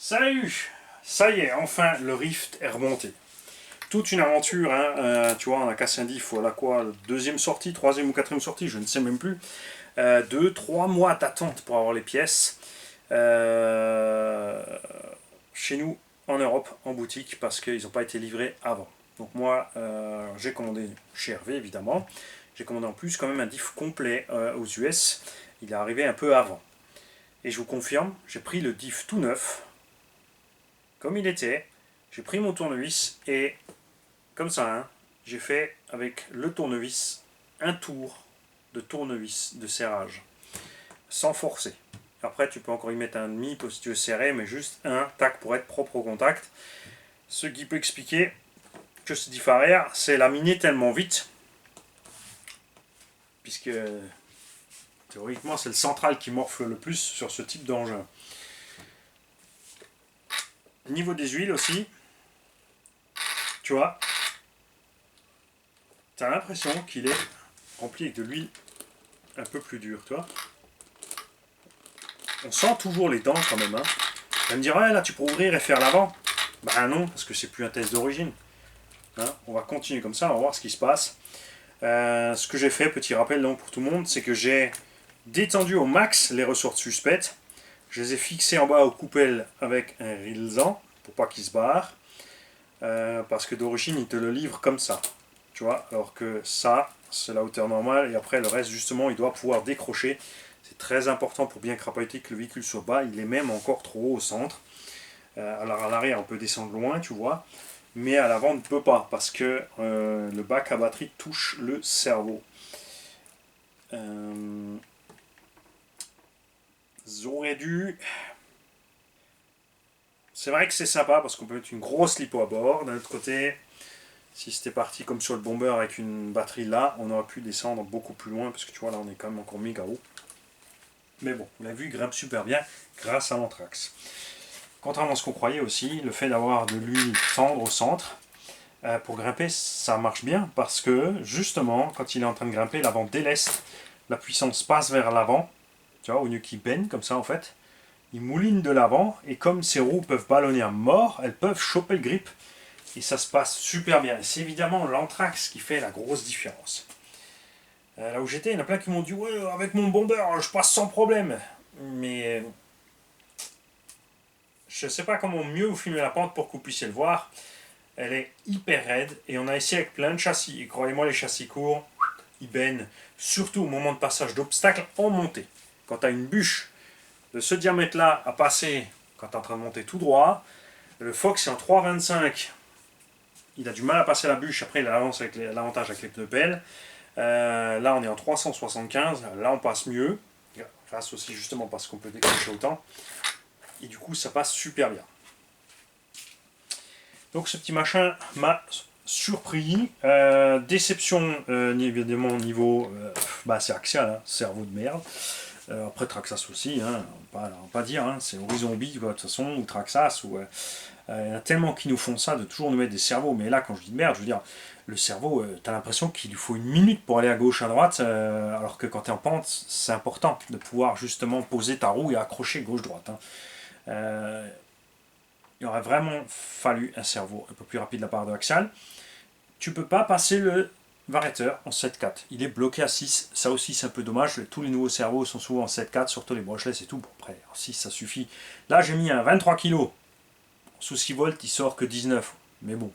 Salut! Ça y est, enfin le Rift est remonté. Toute une aventure, hein, tu vois, on a cassé un diff, voilà quoi, deuxième sortie, troisième ou quatrième sortie, je ne sais même plus. 2-3 mois d'attente pour avoir les pièces. Chez nous, en Europe, en boutique, parce qu'ils n'ont pas été livrés avant. Donc moi, j'ai commandé chez Hervé, évidemment. J'ai commandé en plus quand même un diff complet aux US. Il est arrivé un peu avant. Et je vous confirme, j'ai pris le diff tout neuf, comme il était. J'ai pris mon tournevis et comme ça, hein, j'ai fait avec le tournevis un tour de tournevis de serrage, sans forcer. Après, tu peux encore y mettre un demi si tu veux serrer, mais juste un tac pour être propre au contact. Ce qui peut expliquer que ce diff arrière, c'est laminé tellement vite, puisque théoriquement, c'est le central qui morfle le plus sur ce type d'engin. Niveau des huiles aussi, tu vois, tu as l'impression qu'il est rempli avec de l'huile un peu plus dure, tu vois. On sent toujours les dents quand même. Hein. Tu vas me dire, ouais, là tu peux ouvrir et faire l'avant. Bah non, parce que c'est plus un test d'origine. Hein, on va continuer comme ça, on va voir ce qui se passe. Ce que j'ai fait, petit rappel donc pour tout le monde, c'est que j'ai détendu au max les ressorts suspectes. Je les ai fixés en bas aux coupelles avec un rilsan pour pas qu'ils se barrent. Parce que d'origine, ils te le livrent comme ça. Tu vois, alors que ça, c'est la hauteur normale. Et après, le reste, justement, il doit pouvoir décrocher. C'est très important pour bien crapahuter que le véhicule soit bas. Il est même encore trop haut au centre. Alors à l'arrière, on peut descendre loin, tu vois. Mais à l'avant, on ne peut pas. Parce que le bac à batterie touche le cerveau. J'aurais dû... C'est vrai que c'est sympa parce qu'on peut mettre une grosse lipo à bord. D'un autre côté, si c'était parti comme sur le bomber avec une batterie là, on aurait pu descendre beaucoup plus loin parce que tu vois là on est quand même encore méga haut. Mais bon, vous l'avez vu, il grimpe super bien grâce à l'anthrax. Contrairement à ce qu'on croyait aussi, le fait d'avoir de l'huile tendre au centre, pour grimper ça marche bien parce que justement quand il est en train de grimper, l'avant déleste, la puissance passe vers l'avant, tu vois, au lieu qu'il baigne comme ça en fait. Il mouline de l'avant et comme ces roues peuvent ballonner à mort, elles peuvent choper le grip et ça se passe super bien. C'est évidemment l'anthrax qui fait la grosse différence. Là où j'étais, il y en a plein qui m'ont dit ouais, avec mon bomber, je passe sans problème. Mais je ne sais pas comment mieux vous filmer la pente pour que vous puissiez le voir. Elle est hyper raide et on a essayé avec plein de châssis. Et croyez-moi, les châssis courts, ils baignent, surtout au moment de passage d'obstacles en montée. Quand tu as une bûche de ce diamètre-là à passer quand tu es en train de monter tout droit, le Fox est en 3,25. Il a du mal à passer la bûche, après il a l'avantage avec les pneus pelles. Là on est en 375, là on passe mieux, grâce aussi justement parce qu'on peut décrocher autant. Et du coup ça passe super bien. Donc ce petit machin m'a surpris. Déception évidemment au niveau, c'est axial, hein, cerveau de merde. Après Traxxas aussi, hein, on va pas dire, hein, c'est Horizon B de toute façon, ou Traxxas, ou il y en a tellement qui nous font ça, de toujours nous mettre des cerveaux. Mais là, quand je dis de merde, je veux dire, le cerveau, t'as l'impression qu'il lui faut une minute pour aller à gauche, à droite, alors que quand t'es en pente, c'est important de pouvoir justement poser ta roue et accrocher gauche-droite. Hein. Il aurait vraiment fallu un cerveau un peu plus rapide de la part de Axial. Tu peux pas passer le variateur en 7.4. Il est bloqué à 6. Ça aussi, c'est un peu dommage. Tous les nouveaux cerveaux sont souvent en 7.4, surtout les brushless et tout. Bon, après, en 6, ça suffit. Là, j'ai mis un 23 kg. Sous 6 volts, il sort que 19. Mais bon,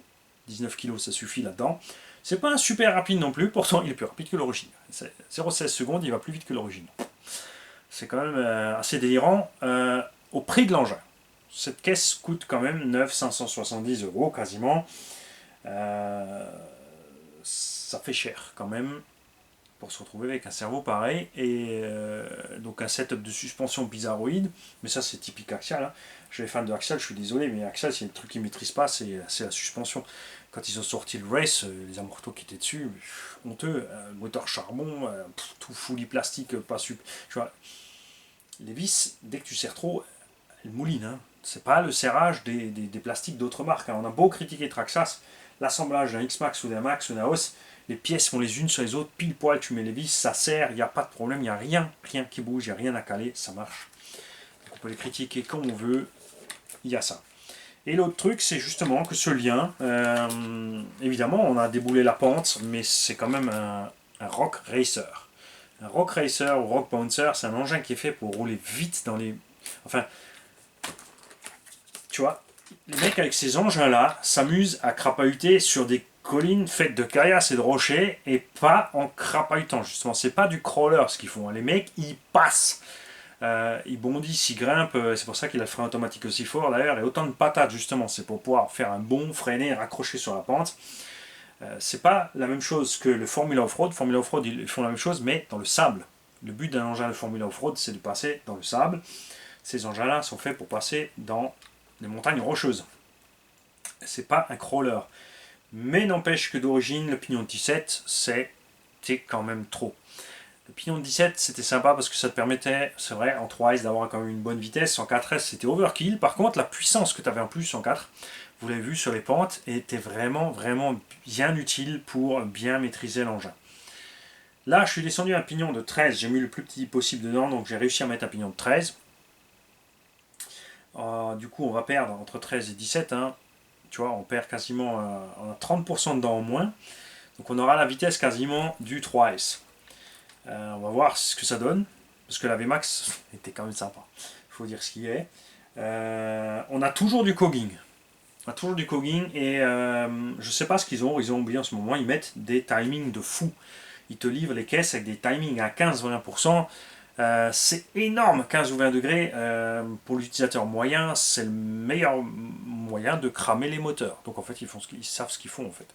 19 kg, ça suffit là-dedans. C'est pas un super rapide non plus. Pourtant, il est plus rapide que l'origine. 0,16 secondes, il va plus vite que l'origine. C'est quand même assez délirant au prix de l'engin. Cette caisse coûte quand même 9,570 € quasiment. Ça fait cher quand même pour se retrouver avec un cerveau pareil et donc un setup de suspension bizarroïde, mais ça c'est typique Axial. Hein. Je suis fan de Axial, je suis désolé, mais Axial c'est le truc qu'ils ne maîtrisent pas, c'est la suspension. Quand ils ont sorti le Race, les amortos qui étaient dessus, honteux, moteur charbon, tout fouli plastique, pas super. Tu vois, les vis, dès que tu serres trop, elles moulinent. Hein. C'est pas le serrage des plastiques d'autres marques. Hein. On a beau critiquer Traxxas, l'assemblage d'un X-Max ou d'un Max ou d'un Haus, les pièces font les unes sur les autres, pile poil, tu mets les vis, ça serre, il n'y a pas de problème, il n'y a rien qui bouge, il n'y a rien à caler, ça marche. Donc on peut les critiquer comme on veut, il y a ça. Et l'autre truc, c'est justement que ce lien, évidemment, on a déboulé la pente, mais c'est quand même un rock racer. Un rock racer ou rock bouncer, c'est un engin qui est fait pour rouler vite dans les... Enfin, tu vois, les mecs avec ces engins-là s'amusent à crapahuter sur des collines faites de caillasses et de rochers et pas en crapahutant, justement. C'est pas du crawler ce qu'ils font. Les mecs, ils passent. Ils bondissent, ils grimpent, c'est pour ça qu'il a le frein automatique aussi fort d'ailleurs, et autant de patates justement, c'est pour pouvoir faire un bond, freiner, raccrocher sur la pente. C'est pas la même chose que le Formula Off-Road. Formula Off-Road, ils font la même chose, mais dans le sable. Le but d'un engin de Formula Off-Road, c'est de passer dans le sable. Ces engins-là sont faits pour passer dans les montagnes rocheuses. C'est pas un crawler. Mais n'empêche que d'origine, le pignon de 17, c'était quand même trop. Le pignon de 17, c'était sympa parce que ça te permettait, c'est vrai, en 3S d'avoir quand même une bonne vitesse. En 4S, c'était overkill. Par contre, la puissance que tu avais en plus en 4, vous l'avez vu sur les pentes, était vraiment, vraiment bien utile pour bien maîtriser l'engin. Là, je suis descendu à un pignon de 13. J'ai mis le plus petit possible dedans, donc j'ai réussi à mettre un pignon de 13. Du coup, on va perdre entre 13 et 17. Hein. Tu vois, on perd quasiment on a 30% dedans en moins. Donc on aura la vitesse quasiment du 3S. On va voir ce que ça donne, parce que la VMAX était quand même sympa, il faut dire ce qu'il est. On a toujours du cogging. On a toujours du cogging et je sais pas ce qu'ils ont oublié en ce moment, ils mettent des timings de fou. Ils te livrent les caisses avec des timings à 15-20%. C'est énorme, 15 ou 20 degrés. Pour l'utilisateur moyen, c'est le meilleur moyen de cramer les moteurs. Donc en fait, ils savent ce qu'ils font en fait.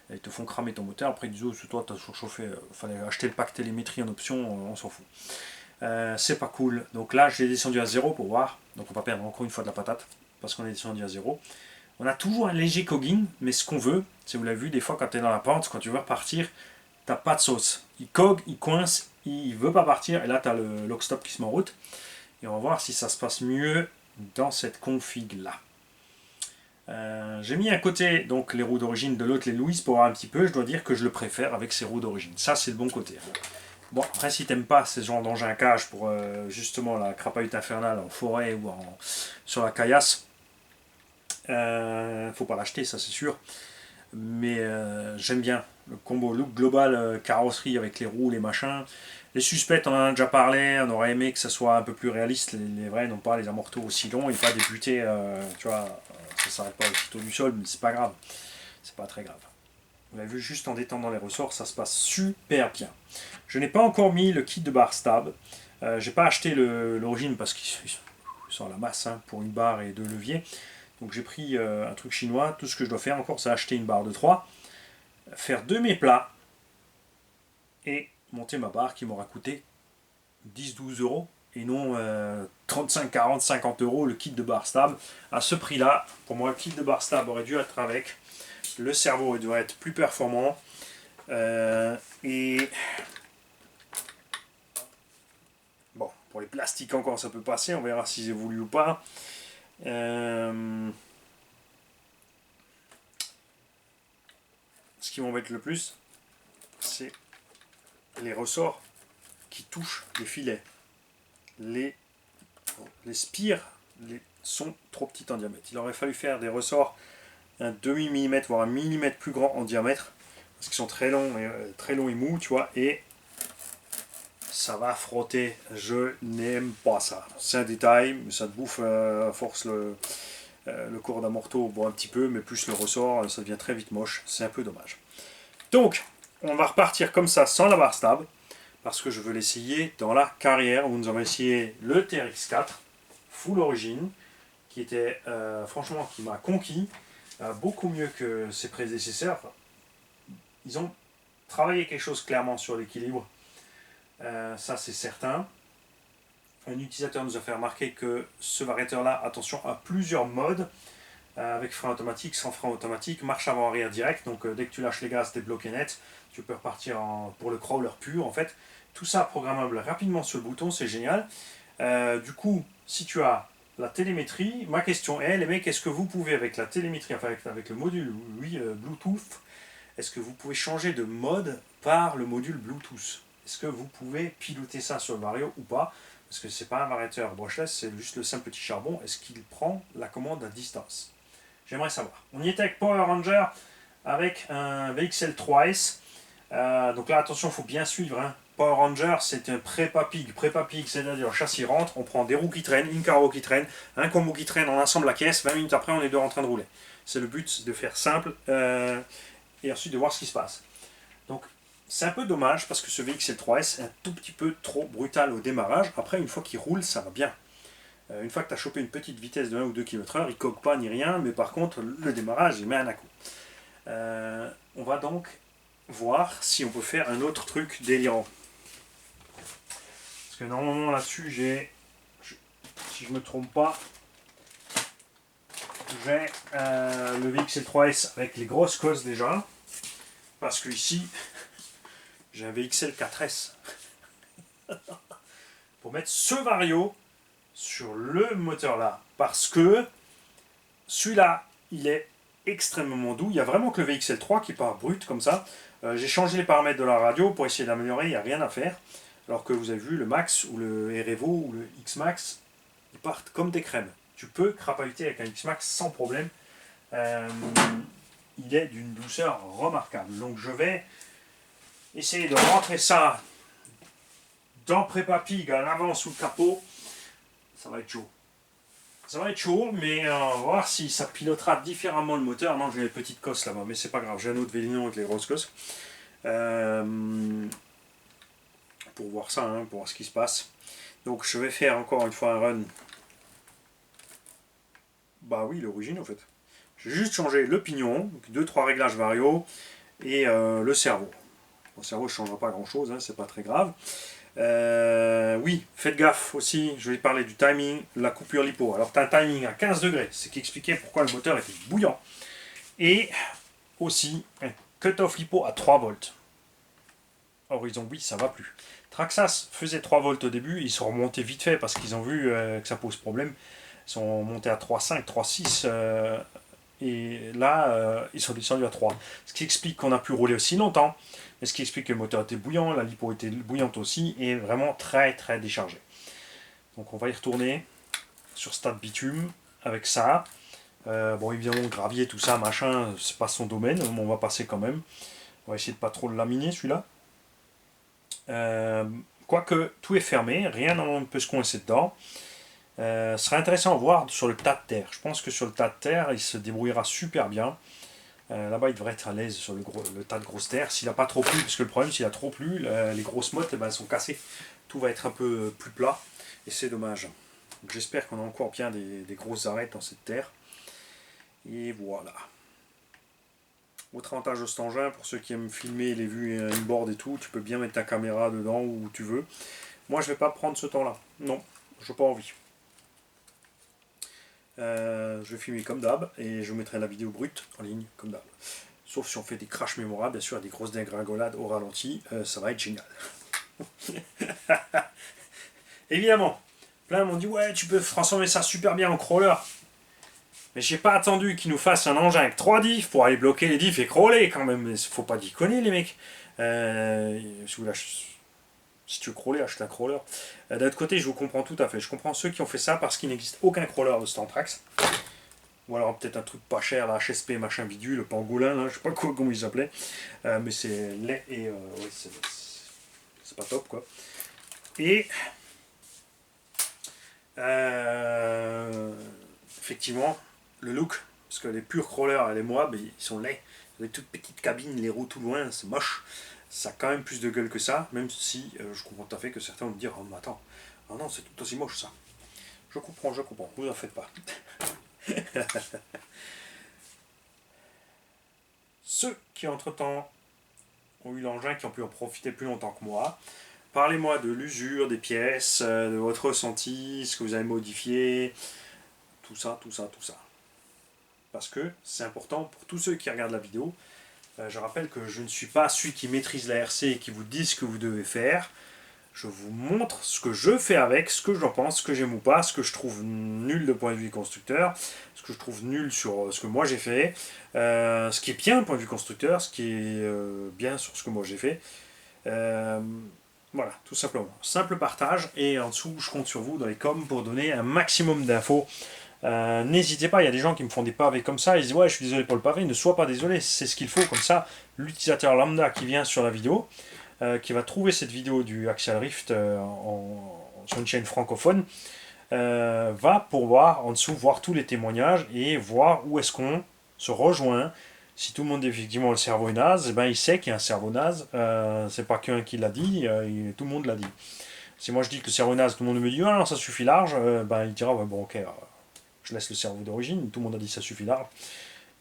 Ils te font cramer ton moteur, après ils disent oh, c'est toi, tu as surchauffé, fallait acheter le pack télémétrie en option, on s'en fout. C'est pas cool. Donc là, je l'ai descendu à 0 pour voir. Donc on va perdre encore une fois de la patate, parce qu'on est descendu à 0. On a toujours un léger cogging, mais ce qu'on veut, si vous l'avez vu, des fois quand tu es dans la pente, quand tu veux repartir, t'as pas de sauce. Il cogue, il coince, il veut pas partir, et là tu as le lock stop qui se met en route. Et on va voir si ça se passe mieux dans cette config là. J'ai mis à côté donc les roues d'origine de l'autre, les Louis, pour voir un petit peu. Je dois dire que je le préfère avec ces roues d'origine. Ça, c'est le bon côté. Bon, après, si t'aimes pas ces genres d'engins à cage pour justement la crapahute infernale en forêt ou sur la caillasse, faut pas l'acheter, ça c'est sûr. Mais j'aime bien le combo look global carrosserie avec les roues, les machins. Les suspects, on en a déjà parlé, on aurait aimé que ça soit un peu plus réaliste. Les vrais n'ont pas les amortos aussi longs et pas débuter, tu vois, ça s'arrête pas aussitôt du sol, mais c'est pas grave. C'est pas très grave. Vous l'avez vu, juste en détendant les ressorts, ça se passe super bien. Je n'ai pas encore mis le kit de barre stab. J'ai pas acheté l'origine parce qu'ils sont à la masse hein, pour une barre et 2 leviers. Donc j'ai pris un truc chinois. Tout ce que je dois faire encore, c'est acheter une barre de 3, faire 2 mes plats et monter ma barre qui m'aura coûté 10-12 euros et non 35, 40, 50 euros le kit de barre stab. À ce prix-là, pour moi, le kit de barre stab aurait dû être avec. Le cerveau doit être plus performant. Et bon, pour les plastiques encore, ça peut passer. On verra si j'ai voulu ou pas. Ce qui m'embête le plus, c'est les ressorts qui touchent les filets. Les spires sont trop petites en diamètre. Il aurait fallu faire des ressorts un demi-millimètre, voire un millimètre plus grand en diamètre, parce qu'ils sont très longs et mous, tu vois, et ça va frotter. Je n'aime pas ça. C'est un détail, mais ça te bouffe à force le corps d'amorto, bon un petit peu, mais plus le ressort, ça devient très vite moche. C'est un peu dommage. Donc, on va repartir comme ça, sans la barre stable, parce que je veux l'essayer dans la carrière, où nous avons essayé le TRX4, full origine, qui était, franchement, qui m'a conquis, beaucoup mieux que ses prédécesseurs. Ils ont travaillé quelque chose clairement sur l'équilibre, ça c'est certain. Un utilisateur nous a fait remarquer que ce variateur là, attention, a plusieurs modes, avec frein automatique, sans frein automatique, marche avant-arrière direct, donc dès que tu lâches les gaz, t'es bloqué net, tu peux repartir pour le crawler pur en fait. Tout ça programmable rapidement sur le bouton, c'est génial. Du coup, si tu as la télémétrie, ma question est, les mecs, est-ce que vous pouvez avec la télémétrie, enfin avec le module Bluetooth, est-ce que vous pouvez changer de mode par le module Bluetooth? Est-ce que vous pouvez piloter ça sur le Vario ou pas? parce que c'est pas un variateur brushless, c'est juste le simple petit charbon, est-ce qu'il prend la commande à distance? J'aimerais savoir. On y était avec Power Ranger, avec un VXL 3S. Donc là, attention, il faut bien suivre. Hein. Power Ranger, c'est un prépa pig. Prépa pig, c'est-à-dire le châssis rentre, on prend des roues qui traînent, une carreau qui traîne, un combo qui traîne, on assemble la caisse, 20 minutes après, on est deux en train de rouler. C'est le but de faire simple et ensuite de voir ce qui se passe. Donc, c'est un peu dommage parce que ce VXL 3S est un tout petit peu trop brutal au démarrage. Après, une fois qu'il roule, ça va bien. Une fois que tu as chopé une petite vitesse de 1 ou 2 km/h, il ne coque pas ni rien, mais par contre, le démarrage, il met un à-coup. On va donc voir si on peut faire un autre truc délirant. Parce que normalement là-dessus, si je ne me trompe pas, j'ai le VXL 3S avec les grosses cosses déjà. Parce que ici, j'ai un VXL 4S. Pour mettre ce vario sur le moteur là. Parce que celui-là, il est extrêmement doux. Il n'y a vraiment que le VXL 3 qui part brut comme ça. J'ai changé les paramètres de la radio pour essayer d'améliorer, il n'y a rien à faire. Alors que vous avez vu, le Max ou le REVO ou le X-Max, ils partent comme des crèmes. Tu peux crapahuter avec un X-Max sans problème. Il est d'une douceur remarquable. Donc je vais essayer de rentrer ça dans Prépa Pig à l'avant sous le capot. Ça va être chaud. Ça va être chaud, mais on va voir si ça pilotera différemment le moteur. Non, j'ai les petites cosses là-bas, mais c'est pas grave. J'ai un autre Vélino avec les grosses cosses. Pour voir ça, hein, pour voir ce qui se passe. Donc je vais faire encore une fois un run. Bah oui, l'origine en fait. J'ai juste changé le pignon, 2-3 réglages vario et le cerveau. Le cerveau ne changera pas grand chose, hein, c'est pas très grave. Oui, faites gaffe aussi, je vais parler du timing, la coupure lipo. Alors tu as un timing à 15 degrés, ce qui expliquait pourquoi le moteur était bouillant. Et aussi un cut-off lipo à 3 volts. Horizon, oui, ça va plus. Traxxas faisait 3 volts au début, ils sont remontés vite fait parce qu'ils ont vu que ça pose problème. Ils sont montés à 3,5, 3,6 et là ils sont descendus à 3. Ce qui explique qu'on a pu rouler aussi longtemps, mais ce qui explique que le moteur était bouillant, la lipo était bouillante aussi et vraiment très très déchargée. Donc on va y retourner sur stade bitume avec ça. Bon évidemment gravier tout ça machin, c'est pas son domaine, mais on va passer quand même. On va essayer de pas trop le laminer celui-là. Quoique tout est fermé, rien ne peut se coincer dedans. Ce serait intéressant à voir sur le tas de terre. Je pense que sur le tas de terre, il se débrouillera super bien. Là-bas, il devrait être à l'aise sur le tas de grosses terres. S'il n'a pas trop plu, parce que le problème, s'il a trop plu, les grosses mottes elles sont cassées. Tout va être un peu plus plat, et c'est dommage. J'espère qu'on a encore bien des grosses arêtes dans cette terre. Et voilà. Autre avantage de cet engin, pour ceux qui aiment filmer les vues inboard et tout, tu peux bien mettre ta caméra dedans où tu veux. Moi, je vais pas prendre ce temps-là. Non, je n'ai pas envie. Je vais filmer comme d'hab et je mettrai la vidéo brute en ligne comme d'hab. Sauf si on fait des crashs mémorables, bien sûr, des grosses dégringolades au ralenti, ça va être génial. Évidemment, plein m'ont dit ouais, tu peux transformer ça super bien en crawler. Mais j'ai pas attendu qu'ils nous fassent un engin avec 3 diffs pour aller bloquer les diffs et crawler quand même. Faut pas déconner les mecs. Si tu veux crawler, achète un crawler. D'un autre côté, je vous comprends tout à fait. Je comprends ceux qui ont fait ça parce qu'il n'existe aucun crawler de Stantrax. Ou alors peut-être un truc pas cher, la HSP machin bidule, le pangolin, là, je sais pas comment ils s'appelaient. Mais c'est laid et ouais, c'est pas top quoi. Et effectivement, le look, parce que les purs crawlers et les Moab, ils sont laids. Les toutes petites cabines, les roues tout loin, c'est moche. Ça a quand même plus de gueule que ça, même si je comprends tout à fait que certains vont me dire oh, mais attends, oh non, c'est tout aussi moche ça. Je comprends, vous en faites pas. Ceux qui entre-temps ont eu l'engin, qui ont pu en profiter plus longtemps que moi, parlez-moi de l'usure des pièces, de votre ressenti, ce que vous avez modifié, tout ça. Parce que c'est important pour tous ceux qui regardent la vidéo. Je rappelle que je ne suis pas celui qui maîtrise la RC et qui vous dit ce que vous devez faire. Je vous montre ce que je fais avec, ce que j'en pense, ce que j'aime ou pas, ce que je trouve nul de point de vue constructeur, ce que je trouve nul sur ce que moi j'ai fait, ce qui est bien de point de vue constructeur, ce qui est bien sur ce que moi j'ai fait. Voilà, tout simplement. Simple partage, et en dessous, je compte sur vous dans les coms pour donner un maximum d'infos. N'hésitez pas, il y a des gens qui me font des pavés comme ça, ils disent ouais je suis désolé pour le pavé, ne sois pas désolé, c'est ce qu'il faut, comme ça l'utilisateur lambda qui vient sur la vidéo, qui va trouver cette vidéo du Axial Rift sur une chaîne francophone, va pouvoir en dessous voir tous les témoignages et voir où est-ce qu'on se rejoint. Si tout le monde effectivement le cerveau est naze, eh ben, il sait qu'il y a un cerveau naze, c'est pas qu'un qui l'a dit, tout le monde l'a dit. Si moi je dis que le cerveau est naze, tout le monde me dit ah non ça suffit large, ben, il dira ouais, bon ok, je laisse le cerveau d'origine, tout le monde a dit ça suffit large.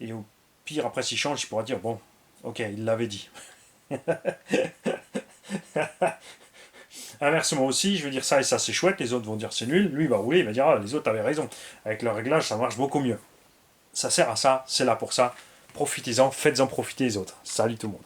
Et au pire, après s'il change, il pourra dire bon, ok, il l'avait dit. Inversement aussi, je vais dire ça et ça c'est chouette, les autres vont dire c'est nul, lui il va rouler, il va dire ah, les autres avaient raison. Avec leur réglage, ça marche beaucoup mieux. Ça sert à ça, c'est là pour ça. Profitez-en, faites-en profiter les autres. Salut tout le monde.